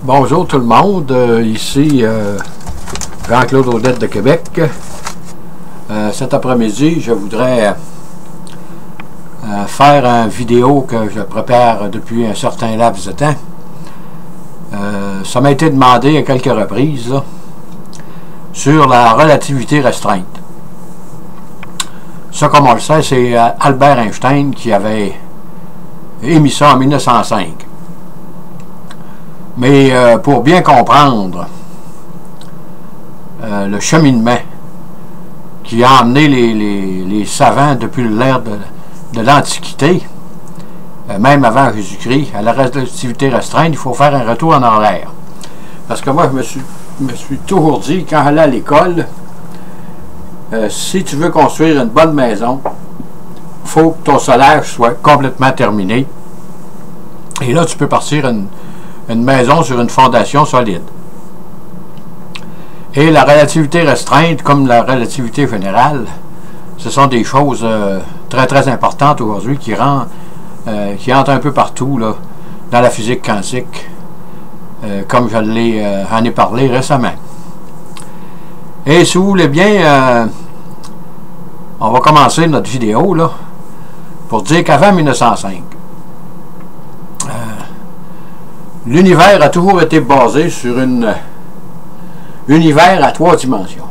Bonjour tout le monde, ici Jean-Claude Audette de Québec. Cet après-midi, je voudrais faire une vidéo que je prépare depuis un certain laps de temps. Ça m'a été demandé à quelques reprises là, sur la relativité restreinte. Ça, comme on le sait, c'est Albert Einstein qui avait émis ça en 1905. Mais pour bien comprendre le cheminement qui a amené les savants depuis l'ère de l'Antiquité, même avant Jésus-Christ, à la relativité restreinte, il faut faire un retour en arrière. Parce que moi, je me suis toujours dit, quand j'allais à l'école, si tu veux construire une bonne maison, il faut que ton solage soit complètement terminé. Et là, tu peux partir une maison sur une fondation solide. Et la relativité restreinte, comme la relativité générale, ce sont des choses très très importantes aujourd'hui qui entrent un peu partout là, dans la physique quantique, comme j'en ai parlé récemment. Et si vous voulez bien, on va commencer notre vidéo là, pour dire qu'avant 1905, l'univers a toujours été basé sur un univers à 3 dimensions.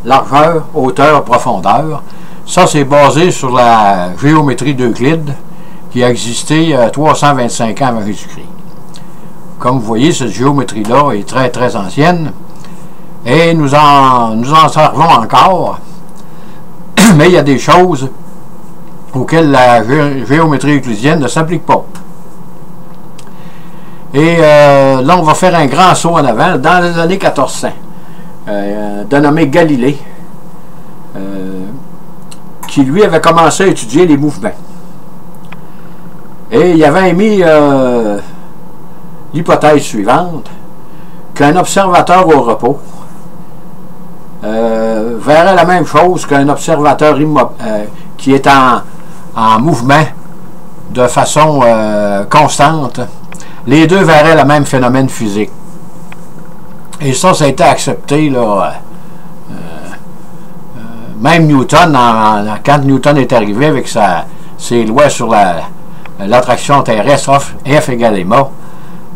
Largeur, hauteur, profondeur. Ça, c'est basé sur la géométrie d'Euclide qui a existé 325 ans avant Jésus-Christ. Comme vous voyez, cette géométrie-là est très, très ancienne. Et nous en servons encore. Mais il y a des choses auxquelles la géométrie euclidienne ne s'applique pas. Et là, on va faire un grand saut en avant. Dans les années 1400, dénommé Galilée, qui lui avait commencé à étudier les mouvements. Et il avait émis l'hypothèse suivante, qu'un observateur au repos verrait la même chose qu'un observateur qui est en mouvement de façon constante. Les deux verraient le même phénomène physique. Et ça a été accepté, là. Même Newton, quand Newton est arrivé avec ses lois sur l'attraction terrestre, F égale ma,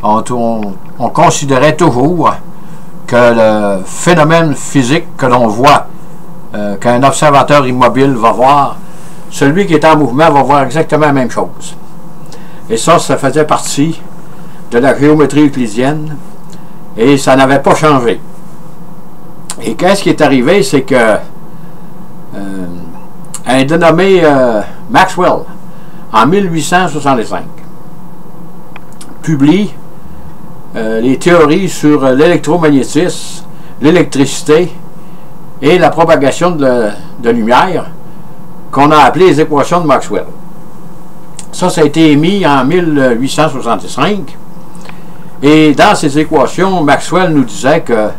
on considérait toujours que le phénomène physique que l'on voit, qu'un observateur immobile va voir, celui qui est en mouvement va voir exactement la même chose. Et ça faisait partie de la géométrie euclidienne et ça n'avait pas changé. Et qu'est-ce qui est arrivé, c'est que un dénommé Maxwell, en 1865, publie les théories sur l'électromagnétisme, l'électricité et la propagation de lumière qu'on a appelé les équations de Maxwell. Ça a été émis en 1865. Et dans ces équations, Maxwell nous disait que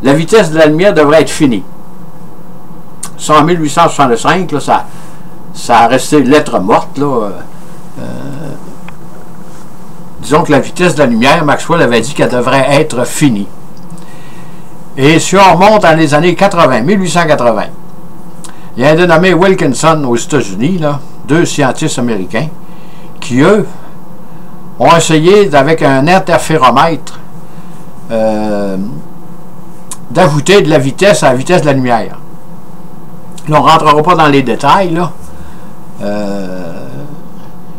la vitesse de la lumière devrait être finie. Ça, en 1865, là, ça a resté lettre morte. Là, disons que la vitesse de la lumière, Maxwell avait dit qu'elle devrait être finie. Et si on remonte dans les années 80, 1880, il y a un dénommé Wilkinson aux États-Unis, deux scientifiques américains, qui, eux, ont essayé, avec un interféromètre, d'ajouter de la vitesse à la vitesse de la lumière. Là, on ne rentrera pas dans les détails. Là.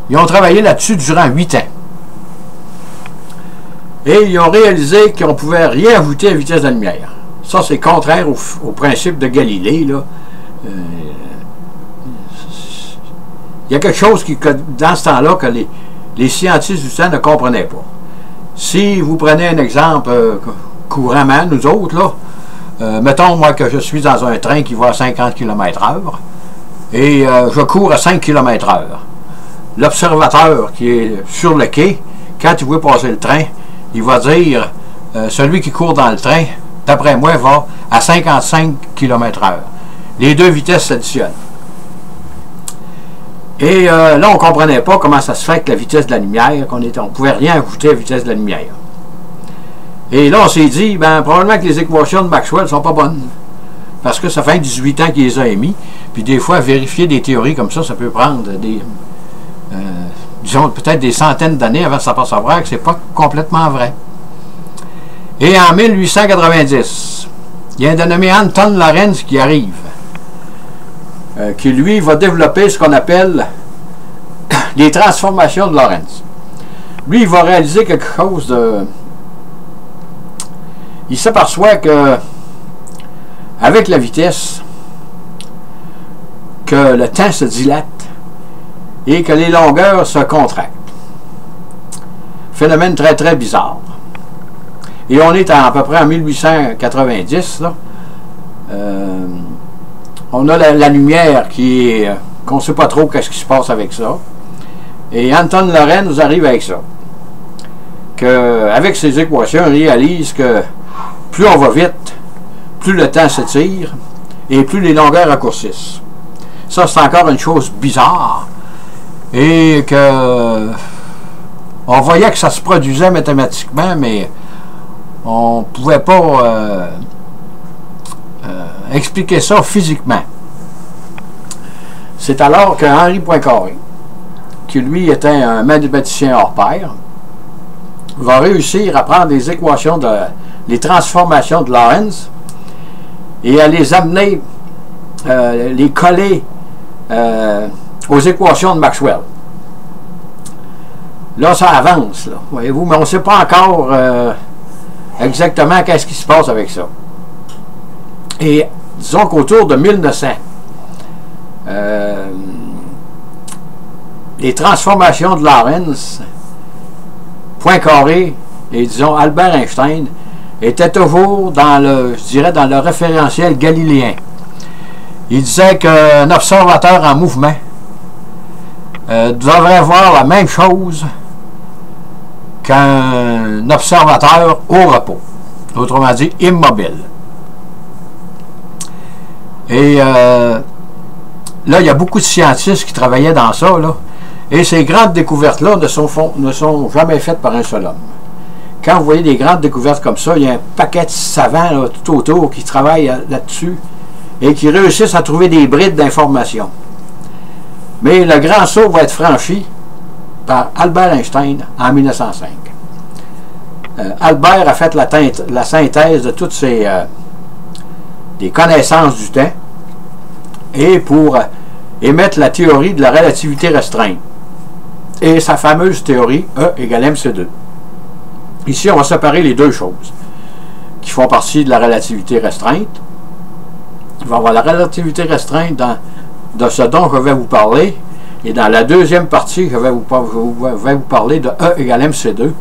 Ils ont travaillé là-dessus durant 8 ans. Et ils ont réalisé qu'on ne pouvait rien ajouter à la vitesse de la lumière. Ça, c'est contraire au principe de Galilée. Là. Il y a quelque chose dans ce temps-là, que les scientifiques du temps ne comprenaient pas. Si vous prenez un exemple couramment, nous autres, là, mettons moi que je suis dans un train qui va à 50 km/h et je cours à 5 km/h. L'observateur qui est sur le quai, quand il voit passer le train, il va dire, celui qui court dans le train, d'après moi, va à 55 km/h. Les deux vitesses s'additionnent. Et là, on ne comprenait pas comment ça se fait que la vitesse de la lumière, on ne pouvait rien ajouter à la vitesse de la lumière. Et là, on s'est dit, ben, probablement que les équations de Maxwell ne sont pas bonnes. Parce que ça fait 18 ans qu'il les a émis. Puis des fois, vérifier des théories comme ça peut prendre des... disons, peut-être des centaines d'années avant de s'apercevoir que c'est pas complètement vrai. Et en 1890, il y a un dénommé Anton Lorentz qui arrive, qui lui va développer ce qu'on appelle les transformations de Lorentz. Lui, il va réaliser quelque chose de... Il s'aperçoit que, avec la vitesse, que le temps se dilate et que les longueurs se contractent. Phénomène très, très bizarre. Et on est à peu près en 1890, là. On a la lumière qui est... qu'on ne sait pas trop qu'est-ce qui se passe avec ça. Et Anton Lorentz nous arrive avec ça. Avec ces équations, on réalise que plus on va vite, plus le temps s'étire et plus les longueurs raccourcissent. Ça, c'est encore une chose bizarre. Et que on voyait que ça se produisait mathématiquement, mais on ne pouvait pas expliquer ça physiquement. C'est alors que Henri Poincaré, qui lui était un mathématicien hors pair, va réussir à prendre les équations les transformations de Lorentz et à les amener, les coller aux équations de Maxwell. Là, ça avance, là, voyez-vous, mais on ne sait pas encore exactement qu'est-ce qui se passe avec ça. Et disons qu'autour de 1900, les transformations de Lorentz, Poincaré et disons Albert Einstein étaient toujours dans le, je dirais, dans le référentiel galiléen. Il disait qu'un observateur en mouvement devrait voir la même chose qu'un observateur au repos, autrement dit immobile. Et là, il y a beaucoup de scientifiques qui travaillaient dans ça, là, et ces grandes découvertes-là ne sont jamais faites par un seul homme. Quand vous voyez des grandes découvertes comme ça, il y a un paquet de savants là, tout autour qui travaillent là-dessus et qui réussissent à trouver des brides d'informations. Mais le grand saut va être franchi par Albert Einstein en 1905. Albert a fait la synthèse de toutes des connaissances du temps et pour émettre la théorie de la relativité restreinte et sa fameuse théorie E égale mc2. Ici, on va séparer les deux choses qui font partie de la relativité restreinte. Il va y avoir la relativité restreinte de ce dont je vais vous parler, et dans la deuxième partie, je vais vous parler de E égale mc2.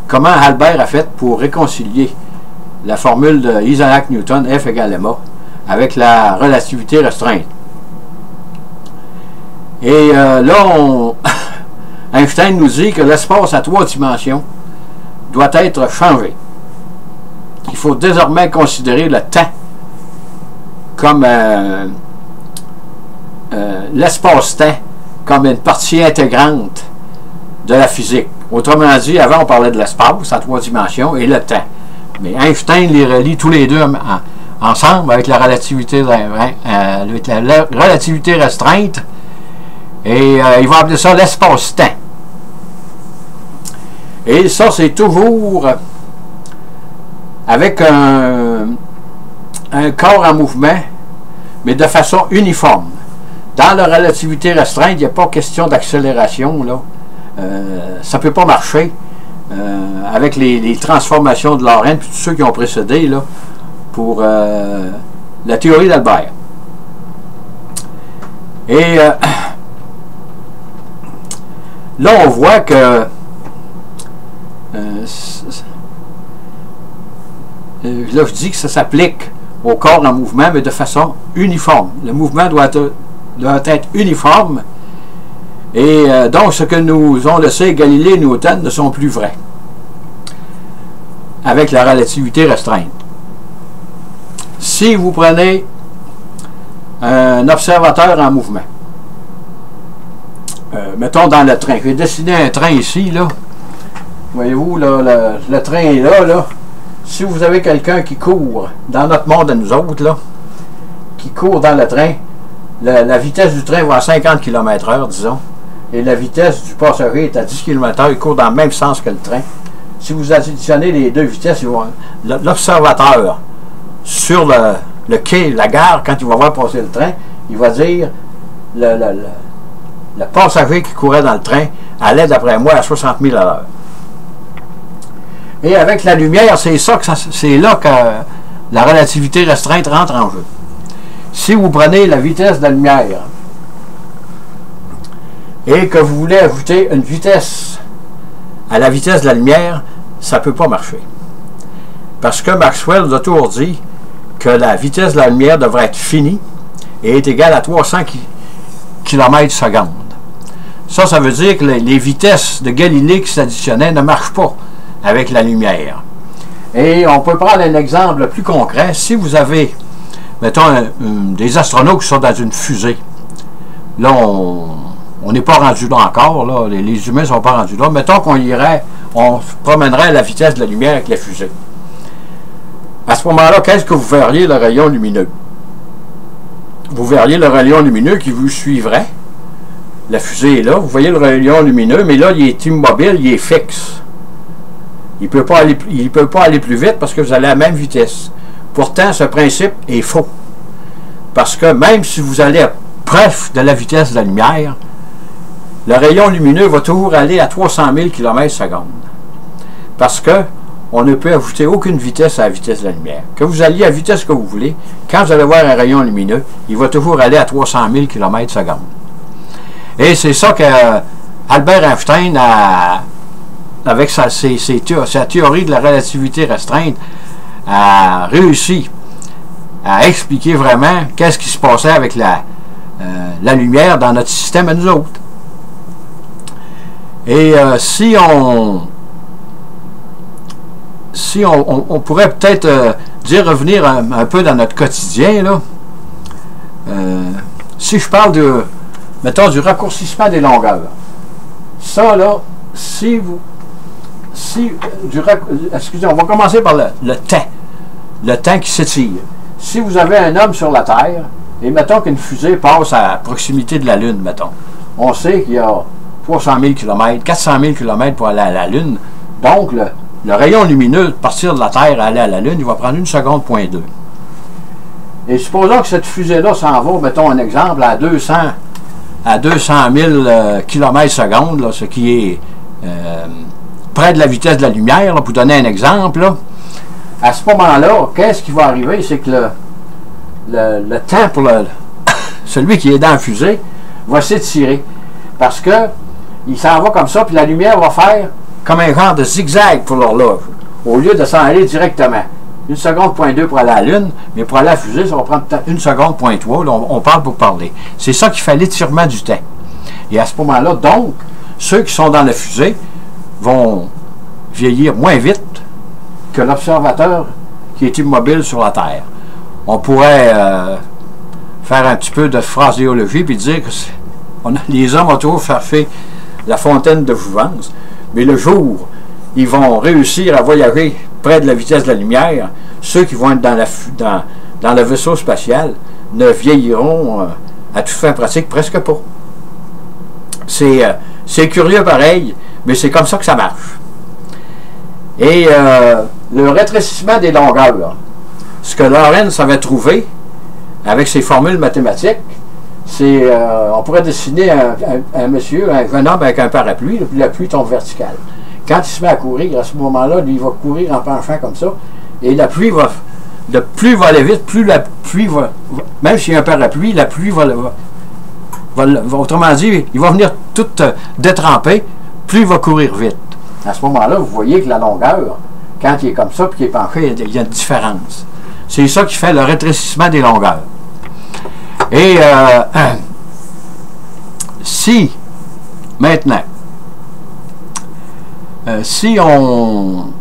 Comment Albert a fait pour réconcilier la formule de Isaac Newton, F égale ma, avec la relativité restreinte. Et là, Einstein nous dit que l'espace à 3 dimensions doit être changé. Il faut désormais considérer le temps comme l'espace-temps comme une partie intégrante de la physique. Autrement dit, avant on parlait de l'espace à 3 dimensions et le temps. Mais Einstein les relie tous les deux ensemble avec la relativité restreinte et il va appeler ça l'espace-temps. Et ça, c'est toujours avec un corps en mouvement, mais de façon uniforme. Dans la relativité restreinte, il n'y a pas question d'accélération, là. Ça ne peut pas marcher avec les transformations de Lorentz et tous ceux qui ont précédé là, pour la théorie d'Albert. Et là, on voit que là, je dis que ça s'applique au corps en mouvement, mais de façon uniforme. Le mouvement doit être uniforme. Et donc, ce que nous ont laissé Galilée et Newton ne sont plus vrais avec la relativité restreinte. Si vous prenez un observateur en mouvement, mettons dans le train, je vais dessiner un train ici, là. Voyez-vous, là, le train est là, là. si vous avez quelqu'un qui court dans notre monde à nous autres, là, qui court dans le train, la vitesse du train va à 50 km/h, disons, et la vitesse du passager est à 10 km/h, il court dans le même sens que le train. Si vous additionnez les deux vitesses, l'observateur sur le quai, la gare, quand il va voir passer le train, il va dire le passager qui courait dans le train allait, d'après moi, à 60 000 à l'heure. Et avec la lumière, c'est là que la relativité restreinte rentre en jeu. Si vous prenez la vitesse de la lumière et que vous voulez ajouter une vitesse à la vitesse de la lumière, ça ne peut pas marcher. Parce que Maxwell nous a toujours dit que la vitesse de la lumière devrait être finie et est égale à 300 km/s. Ça veut dire que les vitesses de Galilée qui s'additionnaient ne marchent pas avec la lumière. Et on peut prendre un exemple plus concret. Si vous avez, mettons, des astronautes qui sont dans une fusée, là, on n'est pas rendu là encore, là, les humains ne sont pas rendus là. Mettons qu'on irait, on se promènerait à la vitesse de la lumière avec la fusée. À ce moment-là, qu'est-ce que vous verriez le rayon lumineux? Vous verriez le rayon lumineux qui vous suivrait. La fusée est là, vous voyez le rayon lumineux, mais là, il est immobile, il est fixe. Il ne peut pas aller plus vite parce que vous allez à la même vitesse. Pourtant, ce principe est faux. Parce que même si vous allez proche de la vitesse de la lumière, le rayon lumineux va toujours aller à 300 000 km/s. Parce que on ne peut ajouter aucune vitesse à la vitesse de la lumière. Que vous alliez à la vitesse que vous voulez, quand vous allez voir un rayon lumineux, il va toujours aller à 300 000 km/s. Et c'est ça que Albert Einstein avec sa théorie de la relativité restreinte, a réussi à expliquer vraiment qu'est-ce qui se passait avec la lumière dans notre système à nous autres. Et si on pourrait peut-être revenir un peu dans notre quotidien, là, si je parle mettons, du raccourcissement des longueurs, ça là, excusez, on va commencer par le temps qui s'étire. Si vous avez un homme sur la Terre, et mettons qu'une fusée passe à proximité de la Lune, mettons, on sait qu'il y a 300 000 km, 400 000 km pour aller à la Lune, donc le rayon lumineux de partir de la Terre à aller à la Lune, il va prendre 1 seconde, point 2. Et supposons que cette fusée-là s'en va, mettons un exemple, à 200 000 km/s, là, ce qui est près de la vitesse de la lumière, là, pour donner un exemple, là, à ce moment-là, qu'est-ce qui va arriver? C'est que le temps pour celui qui est dans la fusée va s'étirer. Parce que il s'en va comme ça, puis la lumière va faire comme un genre de zigzag pour l'horloge, au lieu de s'en aller directement. 1 seconde, point 2 pour aller à la Lune, mais pour aller à la fusée, ça va prendre peut-être 1 seconde, point 3. Là, on parle pour parler. C'est ça qui fait l'étirement du temps. Et à ce moment-là, donc, ceux qui sont dans la fusée vont vieillir moins vite que l'observateur qui est immobile sur la Terre. On pourrait faire un petit peu de phraséologie puis dire que les hommes ont toujours cherché la fontaine de jouvence, mais le jour ils vont réussir à voyager près de la vitesse de la lumière, ceux qui vont être dans le vaisseau spatial ne vieilliront à toute fin pratique presque pas. C'est curieux pareil, mais c'est comme ça que ça marche. Et le rétrécissement des longueurs, ce que Lorentz avait trouvé avec ses formules mathématiques, c'est on pourrait dessiner un monsieur, un jeune homme avec un parapluie, puis la pluie tombe verticale. Quand il se met à courir, à ce moment-là, il va courir en penchant comme ça, et la pluie va aller vite, plus la pluie va, même s'il y a un parapluie, la pluie va autrement dit, il va venir tout détremper, plus il va courir vite. À ce moment-là, vous voyez que la longueur, quand il est comme ça, puis qu'il est penché, il y a une différence. C'est ça qui fait le rétrécissement des longueurs. Et si, maintenant, si on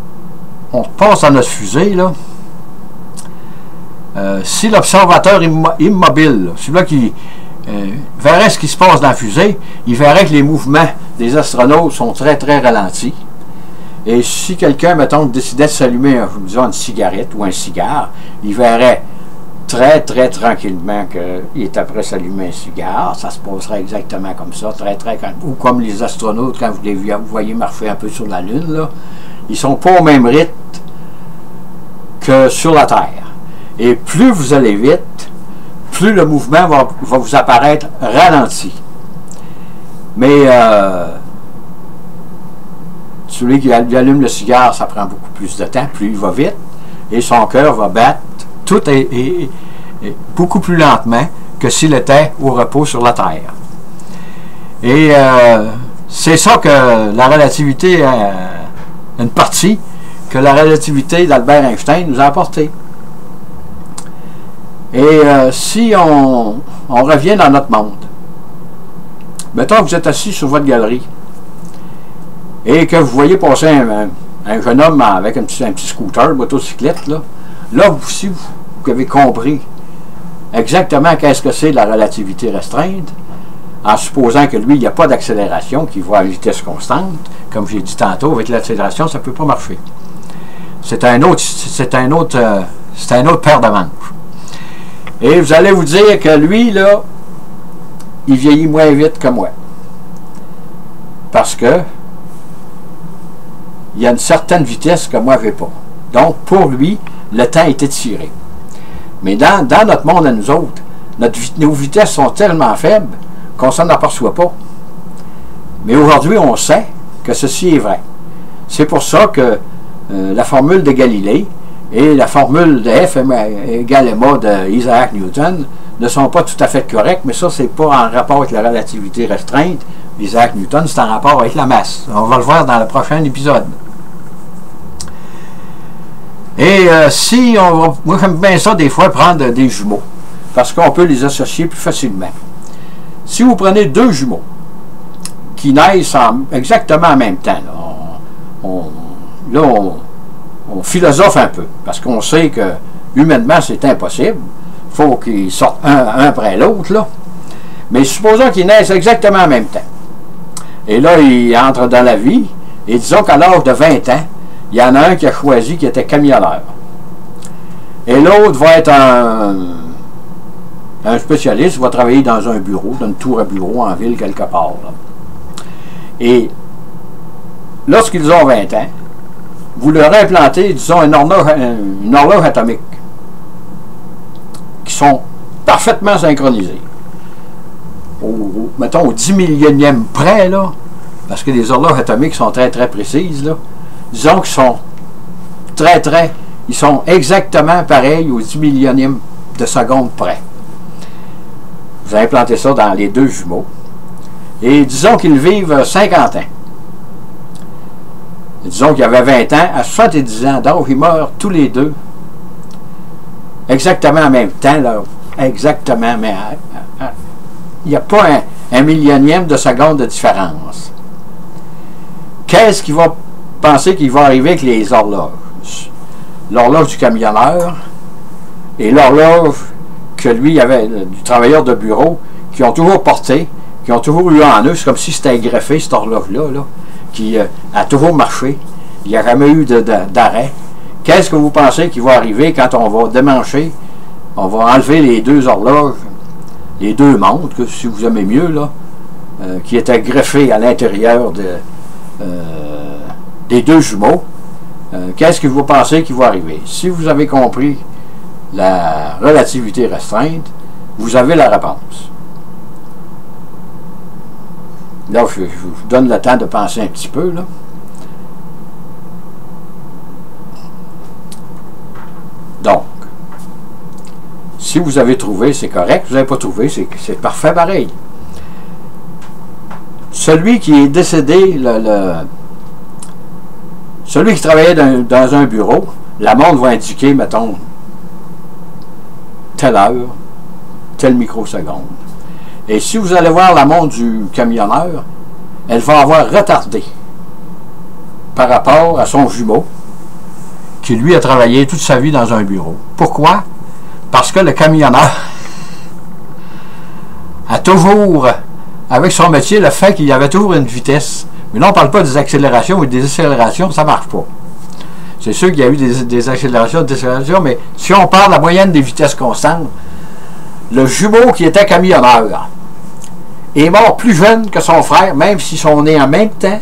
passe dans notre fusée, là, si l'observateur immobile, celui-là qui verrait ce qui se passe dans la fusée, il verrait que les mouvements des astronautes sont très, très ralentis. Et si quelqu'un, mettons, décidait de s'allumer, disons, une cigarette ou un cigare, il verrait très, très tranquillement qu'il est après s'allumer un cigare. Ça se passerait exactement comme ça, très, très... Ou comme les astronautes, quand vous les voyez marcher un peu sur la Lune, là, ils sont pas au même rythme que sur la Terre. Et plus vous allez vite, plus le mouvement va vous apparaître ralenti. Mais celui qui allume le cigare, ça prend beaucoup plus de temps, plus il va vite, et son cœur va battre. Tout est beaucoup plus lentement que s'il était au repos sur la Terre. Et c'est ça que la relativité, une partie que la relativité d'Albert Einstein nous a apporté. Et si on revient dans notre monde, mettons que vous êtes assis sur votre galerie et que vous voyez passer un jeune homme avec un petit scooter, une motocyclette, là aussi, vous avez compris exactement qu'est-ce que c'est la relativité restreinte, en supposant que lui, il n'y a pas d'accélération, qu'il va à vitesse constante. Comme j'ai dit tantôt, avec l'accélération, ça ne peut pas marcher. C'est un autre paire de manches. Et vous allez vous dire que lui, là, il vieillit moins vite que moi. Parce que il y a une certaine vitesse que moi je n'ai pas. Donc, pour lui, le temps est étiré. Mais dans notre monde à nous autres, nos vitesses sont tellement faibles qu'on ne s'en aperçoit pas. Mais aujourd'hui, on sait que ceci est vrai. C'est pour ça que la formule de Galilée et la formule de F égale ma de Isaac Newton ne sont pas tout à fait correctes, mais ça, c'est pas en rapport avec la relativité restreinte. Isaac Newton, c'est en rapport avec la masse. On va le voir dans le prochain épisode. Et si on va... Moi, j'aime bien ça, des fois, prendre des jumeaux, parce qu'on peut les associer plus facilement. Si vous prenez deux jumeaux qui naissent exactement en même temps, là, on philosophe un peu, parce qu'on sait que humainement, c'est impossible. Il faut qu'ils sortent un après l'autre, là. Mais supposons qu'ils naissent exactement en même temps. Et là, ils entrent dans la vie, et disons qu'à l'âge de 20 ans, il y en a un qui a choisi qui était camionneur. Et l'autre va être un spécialiste, va travailler dans un bureau, dans une tour à bureau en ville quelque part, là. Et lorsqu'ils ont 20 ans, vous leur implantez, disons, une horloge atomique qui sont parfaitement synchronisées. Mettons au 10 millionième près, là, parce que les horloges atomiques sont très, très précises, là. Disons qu'ils sont ils sont exactement pareils au 10 millionième de seconde près. Vous implantez ça dans les deux jumeaux. Et disons qu'ils vivent 50 ans. Et disons qu'il y avait 20 ans, à 70 ans d'âge, ils meurent tous les deux. Exactement en même temps, là. Exactement, mais il n'y a pas un millionième de seconde de différence. Qu'est-ce qu'il va penser qu'il va arriver avec les horloges? L'horloge du camionneur et l'horloge que lui avait, du travailleur de bureau, qui ont toujours porté, qui ont toujours eu en eux, c'est comme si c'était greffé, cette horloge-là, là, qui a toujours marché. Il n'y a jamais eu d'arrêt. Qu'est-ce que vous pensez qui va arriver quand on va démancher, on va enlever les deux horloges, les deux montres, que si vous aimez mieux, là, qui étaient greffées à l'intérieur des deux jumeaux? Qu'est-ce que vous pensez qui va arriver? Si vous avez compris la relativité restreinte, vous avez la réponse. Là, je vous donne le temps de penser un petit peu, là. Donc, si vous avez trouvé, c'est correct. Vous n'avez pas trouvé, c'est parfait pareil. Celui qui est décédé, celui qui travaillait dans un bureau, la montre va indiquer, mettons, telle heure, telle microseconde. Et si vous allez voir la montre du camionneur, elle va avoir retardé par rapport à son jumeau, qui lui a travaillé toute sa vie dans un bureau. Pourquoi? Parce que le camionneur a toujours, avec son métier, le fait qu'il y avait toujours une vitesse Mais là, on ne parle pas des accélérations ou des décélérations, ça ne marche pas. C'est sûr qu'il y a eu des accélérations, des décélérations, mais si on parle de la moyenne des vitesses constantes, le jumeau qui était camionneur est mort plus jeune que son frère, même s'ils sont nés en même temps,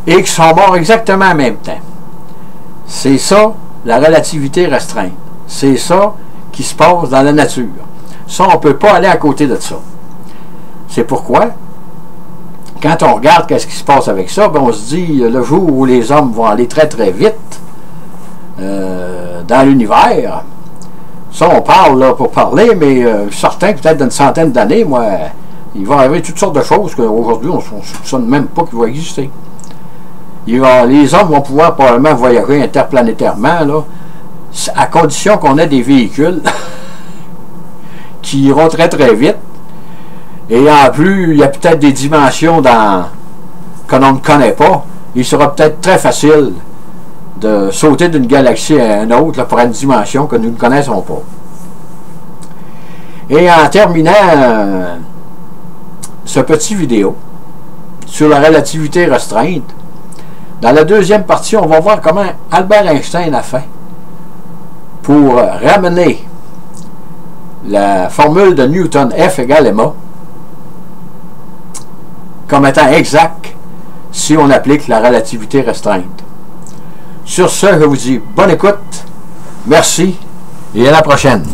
et qu'ils sont morts exactement en même temps. C'est ça, la relativité restreinte. C'est ça qui se passe dans la nature. Ça, on ne peut pas aller à côté de ça. C'est pourquoi, quand on regarde qu'est-ce qui se passe avec ça, ben on se dit, le jour où les hommes vont aller très très vite dans l'univers, ça on parle là pour parler, mais certains, peut-être d'une centaine d'années, moi, il va arriver toutes sortes de choses qu'aujourd'hui on ne soupçonne même pas qu'ils vont exister. Les hommes vont pouvoir probablement voyager interplanétairement, là, à condition qu'on ait des véhicules qui iront très très vite. Et en plus, il y a peut-être des dimensions que l'on ne connaît pas. Il sera peut-être très facile de sauter d'une galaxie à une autre là, pour une dimension que nous ne connaissons pas. Et en terminant ce petit vidéo sur la relativité restreinte, dans la deuxième partie, on va voir comment Albert Einstein a fait pour ramener la formule de Newton F égale ma comme étant exact si on applique la relativité restreinte. Sur ce, je vous dis bonne écoute, merci et à la prochaine.